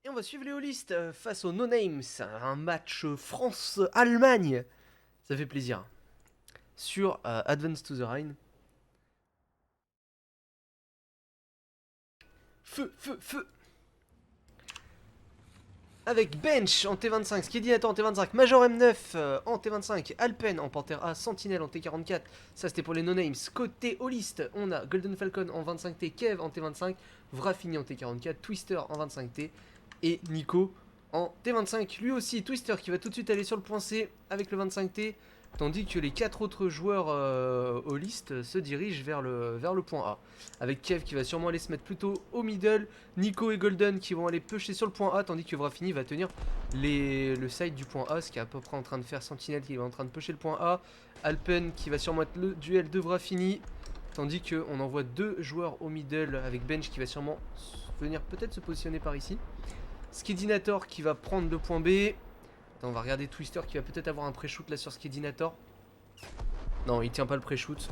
Et on va suivre les holistes face aux No Names. Un match France-Allemagne. Ça fait plaisir. Sur Advance to the Rhine. Feu, feu, feu. Avec Bench en T25, Skidinator en T25, Major M9 en T25, Alpen en Panther A, Sentinel en T44. Ça c'était pour les No Names. Côté holiste, on a Golden Falcon en 25T, Kev en T25, Vrafini en T44, Twister en 25T et Nico en T25. Lui aussi, Twister qui va tout de suite aller sur le point C avec le 25T, tandis que les 4 autres joueurs holistes se dirigent vers le point A. Avec Kev qui va sûrement aller se mettre plutôt au middle, Nico et Golden qui vont aller pusher sur le point A, tandis que Vrafini va tenir le side du point A, ce qui est à peu près en train de faire Sentinel qui est en train de pusher le point A, Alpen qui va sûrement être le duel de Vrafini, tandis qu'on envoie deux joueurs au middle avec Bench qui va sûrement venir peut-être se positionner par ici. Skidinator qui va prendre le point B. Attends, on va regarder Twister qui va peut-être avoir un pré-shoot là sur Skidinator. Non, il tient pas le pré-shoot.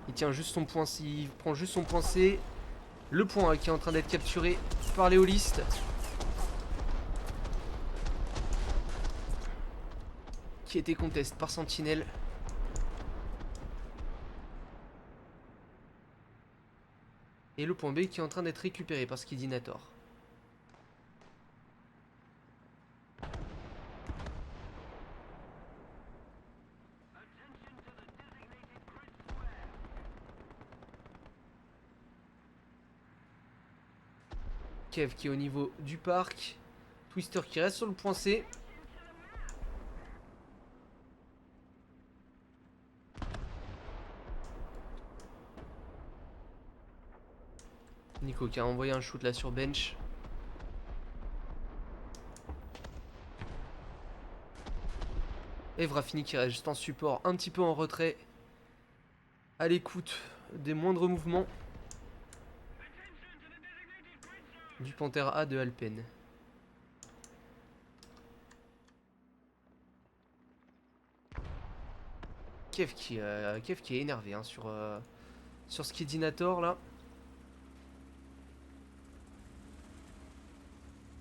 Il tient juste son point C. Il prend juste son point C. Le point A qui est en train d'être capturé par les holistes. Qui était contest par Sentinel. Et le point B qui est en train d'être récupéré par Skidinator. Kev qui est au niveau du parc. Twister qui reste sur le point C. Nico qui a envoyé un shoot là sur bench. Et Vrafini qui reste juste en support, un petit peu en retrait. À l'écoute des moindres mouvements du Panther A de Alpen. Kev qui est énervé hein, sur Skidinator là.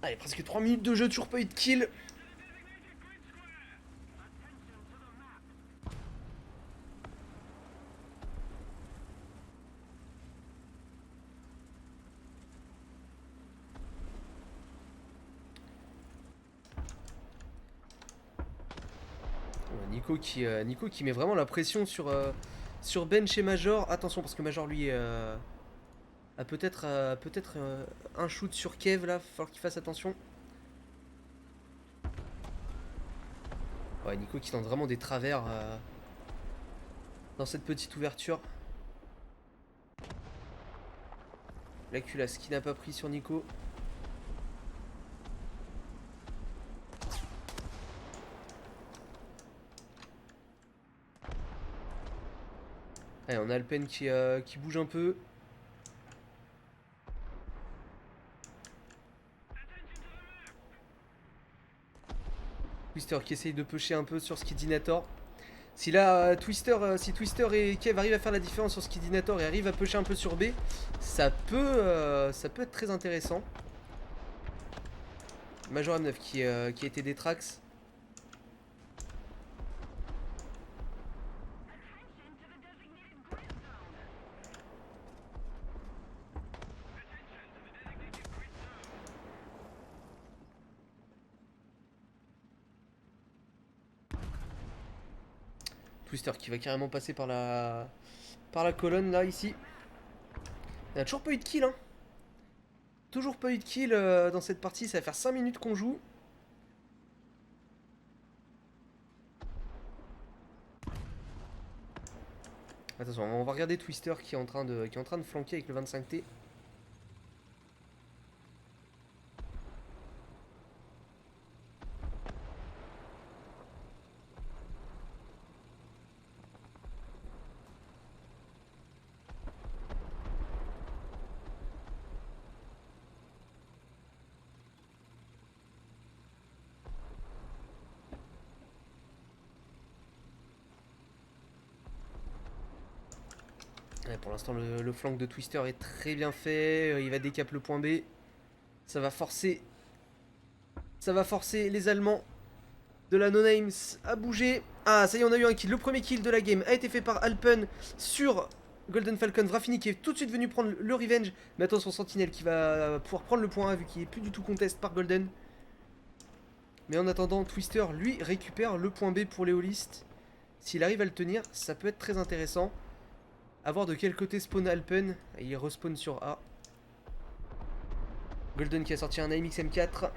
Allez, presque 3 minutes de jeu, toujours pas eu de kill. Nico qui met vraiment la pression sur Bench et Major. Attention parce que Major lui a peut-être un shoot sur Kev là, faut falloir qu'il fasse attention. Ouais, Nico qui tente vraiment des travers dans cette petite ouverture. La culasse qui n'a pas pris sur Nico. Allez, on a Alpen qui bouge un peu. Twister qui essaye de pusher un peu sur Skidinator. Si là, si Twister et Kev arrivent à faire la différence sur Skidinator et arrivent à pusher un peu sur B, ça peut être très intéressant. Major M9 qui a été détrax. Twister qui va carrément passer par la colonne là, ici. Il n'a toujours pas eu de kill, hein. Toujours pas eu de kill dans cette partie, ça va faire 5 minutes qu'on joue. Attention, on va regarder Twister qui est en train de flanquer avec le 25T. Ouais, pour l'instant, le flank de Twister est très bien fait. Il va décap le point B. Ça va forcer les Allemands de la No Names à bouger. Ah, ça y est, on a eu un kill. Le premier kill de la game a été fait par Alpen sur Golden Falcon. Vrafini qui est tout de suite venu prendre le revenge. Mais attention, Sentinelle qui va pouvoir prendre le point A vu qu'il est plus du tout contest par Golden. Mais en attendant, Twister, lui, récupère le point B pour les holistes. S'il arrive à le tenir, ça peut être très intéressant. A voir de quel côté spawn Alpen. Il respawn sur A. Golden qui a sorti un AMX M4.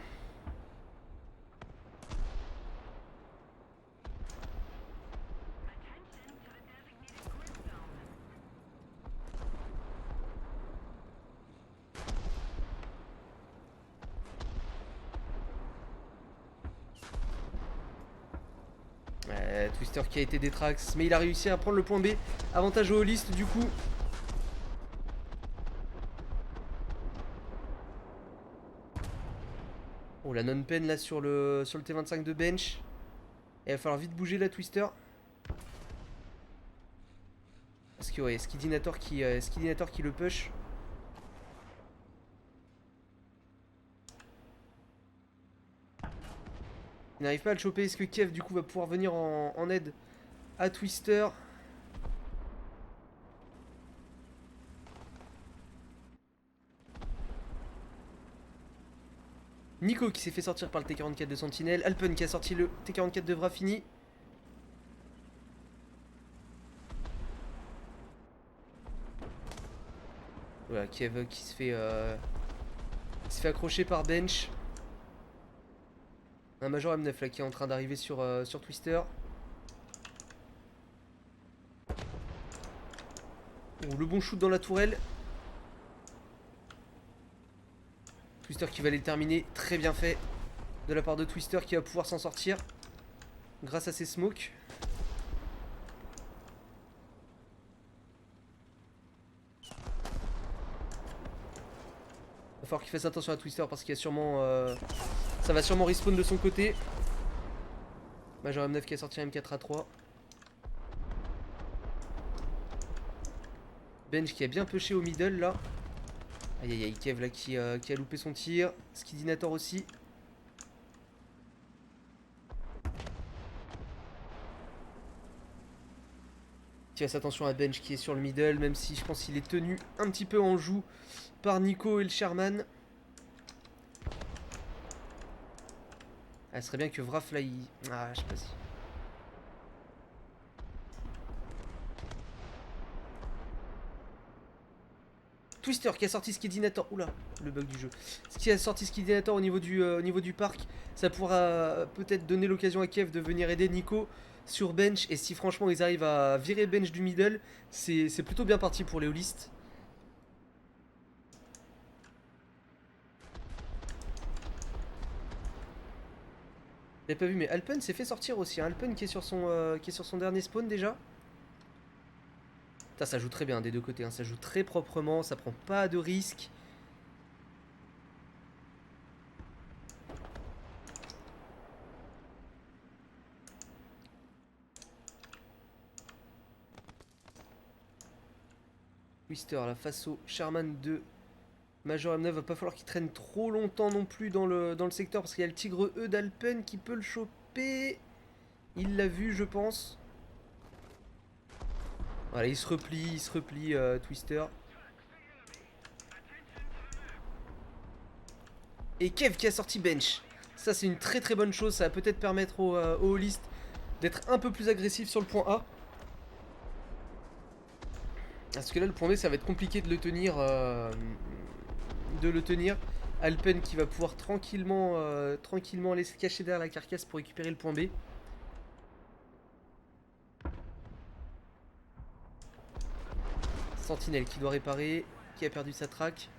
Twister qui a été détrax, mais il a réussi à prendre le point B. Avantage aux holistes du coup. Oh, la non-pen là sur le T25 de bench. Et il va falloir vite bouger la Twister. Parce que ouais, Skidinator qui le push. Il n'arrive pas à le choper. Est-ce que Kev du coup va pouvoir venir en aide à Twister? Nico qui s'est fait sortir par le T44 de Sentinelle. Alpen qui a sorti le T44 de Vrafini. Voilà, Kev qui se fait accrocher par bench. Un Major M9 là qui est en train d'arriver sur Twister. Oh, le bon shoot dans la tourelle. Twister qui va les terminer, très bien fait de la part de Twister qui va pouvoir s'en sortir grâce à ses smokes. Il va falloir qu'il fasse attention à Twister parce qu'il y a sûrement ça va sûrement respawn de son côté. Major M9 qui a sorti un M4A3. Bench qui a bien pushé au middle là. Aïe aïe aïe, Kev là qui a loupé son tir. Skidinator aussi. Qui fasse attention à Bench qui est sur le middle, même si je pense qu'il est tenu un petit peu en joue par Nico et le Sherman. Ah, ce serait bien que Vraf là il... Ah, je sais pas si... Twister qui a sorti Skidinator. Oula, le bug du jeu. Qui a sorti Skidinator au niveau du parc. Ça pourra peut-être donner l'occasion à Kev de venir aider Nico sur bench. Et si franchement ils arrivent à virer bench du middle, c'est plutôt bien parti pour les holistes. J'avais pas vu, mais Alpen s'est fait sortir aussi. Hein. Alpen qui est sur son dernier spawn déjà. Ça joue très bien des deux côtés, hein. Ça joue très proprement, ça prend pas de risques. Twister là face au Sherman de Major M9, va pas falloir qu'il traîne trop longtemps non plus dans le secteur parce qu'il y a le Tigre E d'Alpen qui peut le choper. Il l'a vu je pense. Voilà, il se replie Twister. Et Kev qui a sorti bench. Ça c'est une très très bonne chose, ça va peut-être permettre aux holistes d'être un peu plus agressifs sur le point A. Parce que là le point B ça va être compliqué de le tenir. Alpen qui va pouvoir tranquillement aller se cacher derrière la carcasse pour récupérer le point B. Sentinelle qui doit réparer, qui a perdu sa track.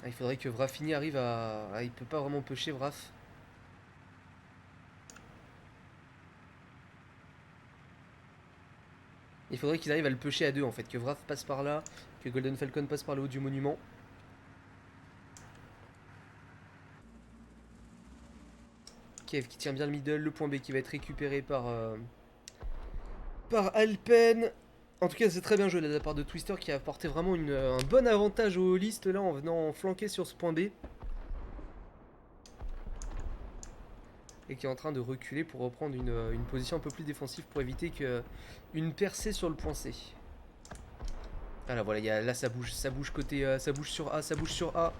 Ah, il faudrait que Vrafini arrive à... Ah, il peut pas vraiment pusher Vraf. Il faudrait qu'ils arrivent à le pusher à deux en fait, que Vraf passe par là, que Golden Falcon passe par le haut du monument. Kev qui tient bien le middle, le point B qui va être récupéré par Alpen. En tout cas, c'est très bien joué de la part de Twister qui a apporté vraiment un bon avantage aux listes là en venant flanquer sur ce point B. Et qui est en train de reculer pour reprendre une position un peu plus défensive pour éviter une percée sur le point C. Ah là voilà, là ça bouge côté, ça bouge sur A, ça bouge sur A.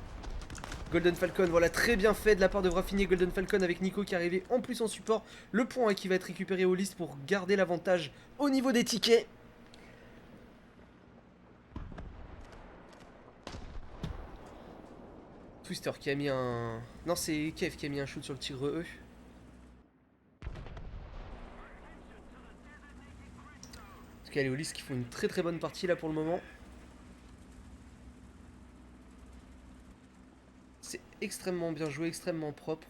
Golden Falcon, voilà, très bien fait de la part de Raffini et Golden Falcon avec Nico qui est arrivé en plus en support. Le point A qui va être récupéré aux listes pour garder l'avantage au niveau des tickets. Twister qui a mis un... Non, c'est Kev qui a mis un shoot sur le tigre E. En tout cas, les Hollis qui font une très bonne partie là pour le moment. C'est extrêmement bien joué, extrêmement propre.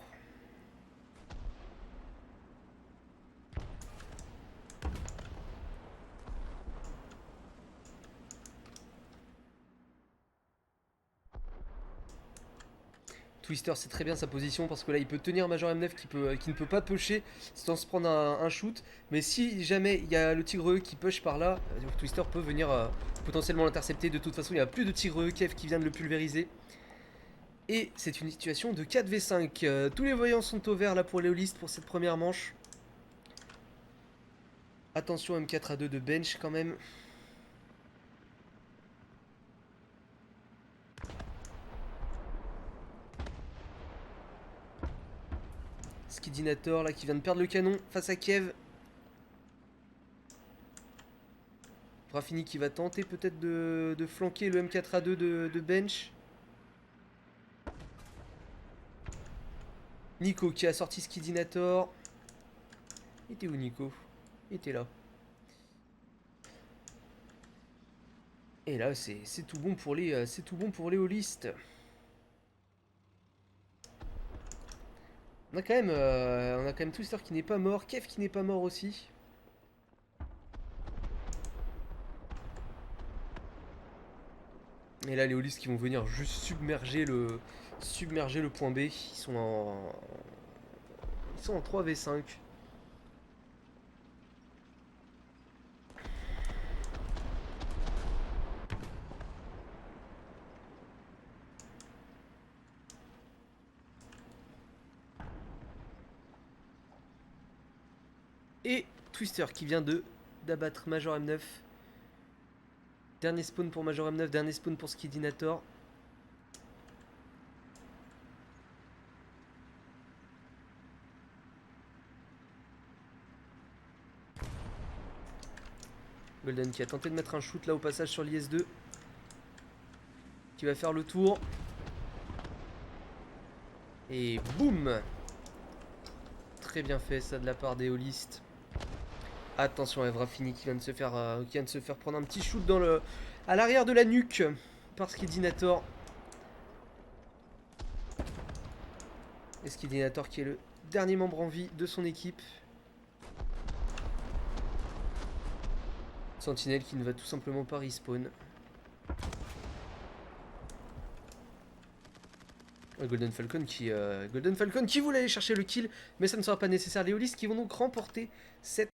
Twister c'est très bien sa position parce que là il peut tenir Major M9 qui ne peut pas pusher sans se prendre un shoot. Mais si jamais il y a le tigre E qui push par là, Twister peut venir potentiellement l'intercepter. De toute façon il n'y a plus de tigre E, Kev qui vient de le pulvériser. Et c'est une situation de 4v5. Tous les voyants sont au vert là pour les holistes pour cette première manche. Attention M4A2 de bench quand même. Skidinator là qui vient de perdre le canon face à Kev. Raffini qui va tenter peut-être de flanquer le M4A2 de bench. Nico qui a sorti Skidinator. Il était où Nico? Il était là. Et là c'est tout bon pour les holistes. On a quand même Twister qui n'est pas mort, Kev qui n'est pas mort aussi. Et là les holistes qui vont venir juste submerger le point B. Ils sont en 3v5. Et Twister qui vient d'abattre Major M9. Dernier spawn pour Major M9, dernier spawn pour Skidinator. Golden qui a tenté de mettre un shoot là au passage sur l'IS2. Qui va faire le tour. Et boum! Très bien fait ça de la part des holistes. Attention, Raffini qui vient de se faire prendre un petit shoot à l'arrière de la nuque par Skidinator. Et Skidinator qui est le dernier membre en vie de son équipe. Sentinelle qui ne va tout simplement pas respawn. Golden Falcon qui voulait aller chercher le kill, mais ça ne sera pas nécessaire. Les holistes qui vont donc remporter cette